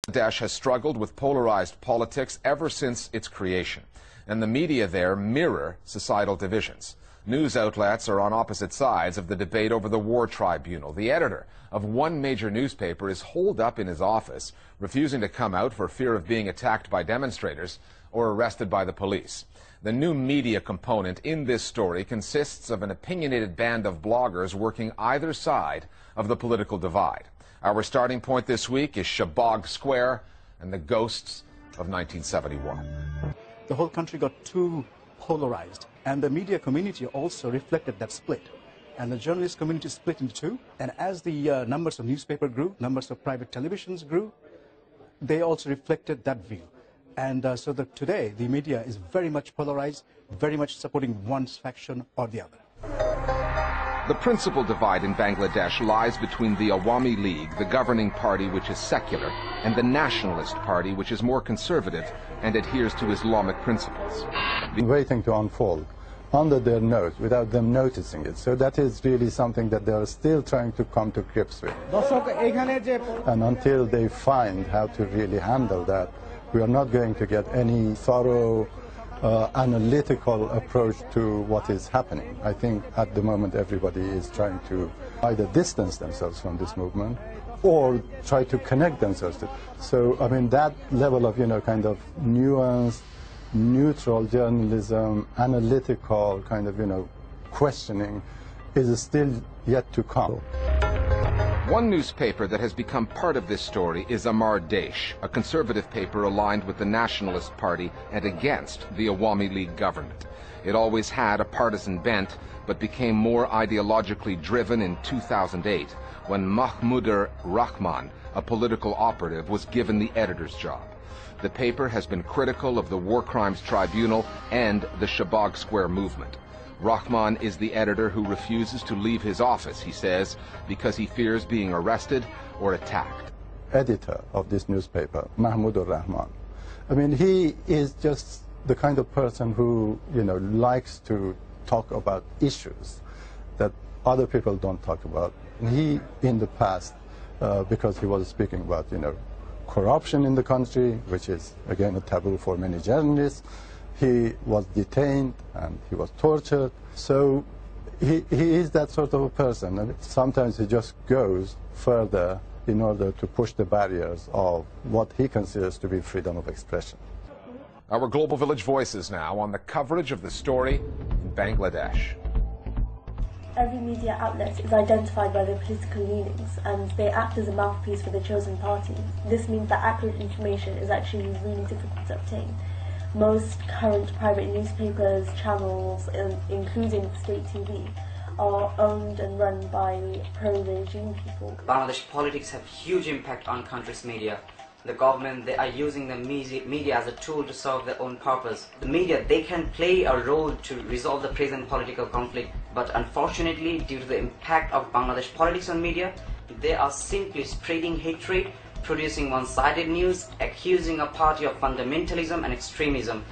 Bangladesh has struggled with polarized politics ever since its creation, and the media there mirror societal divisions. News outlets are on opposite sides of the debate over the war tribunal. The editor of one major newspaper is holed up in his office, refusing to come out for fear of being attacked by demonstrators or arrested by the police. The new media component in this story consists of an opinionated band of bloggers working either side of the political divide. Our starting point this week is Shabag Square and the ghosts of 1971. The whole country got too polarized, and the media community also reflected that split. And the journalist community split into two, and as the numbers of newspaper grew, numbers of private televisions grew, they also reflected that view. And so that today, the media is very much polarized, very much supporting one faction or the other. The principal divide in Bangladesh lies between the Awami League, the governing party which is secular, and the Nationalist Party, which is more conservative and adheres to Islamic principles. Waiting to unfold under their nose without them noticing it. So that is really something that they are still trying to come to grips with. And until they find how to really handle that, we are not going to get any thorough analytical approach to what is happening. I think at the moment everybody is trying to either distance themselves from this movement or try to connect themselves to it. So, I mean, that level of, kind of nuanced, neutral journalism, analytical kind of, questioning is still yet to come. One newspaper that has become part of this story is Amar Desh, a conservative paper aligned with the Nationalist Party and against the Awami League government. It always had a partisan bent, but became more ideologically driven in 2008 when Mahmudur Rahman, a political operative, was given the editor's job. The paper has been critical of the War Crimes Tribunal and the Shabag Square movement. Rahman is the editor who refuses to leave his office, he says, because he fears being arrested or attacked. Editor of this newspaper, Mahmudur Rahman. I mean, he is just the kind of person who, likes to talk about issues that other people don't talk about. And he, in the past, because he was speaking about, corruption in the country, which is, again, a taboo for many journalists, he was detained and he was tortured. So he is that sort of a person. And sometimes he just goes further in order to push the barriers of what he considers to be freedom of expression. Our Global Village Voices now on the coverage of the story in Bangladesh. Every media outlet is identified by their political leanings, and they act as a mouthpiece for the chosen party. This means that accurate information is actually really difficult to obtain. Most current private newspapers, channels, including state TV, are owned and run by pro-regime people. Bangladesh politics have huge impact on country's media. The government, they are using the media as a tool to serve their own purpose. The media, they can play a role to resolve the present political conflict, but unfortunately, due to the impact of Bangladesh politics on media, they are simply spreading hatred, producing one-sided news, accusing a party of fundamentalism and extremism.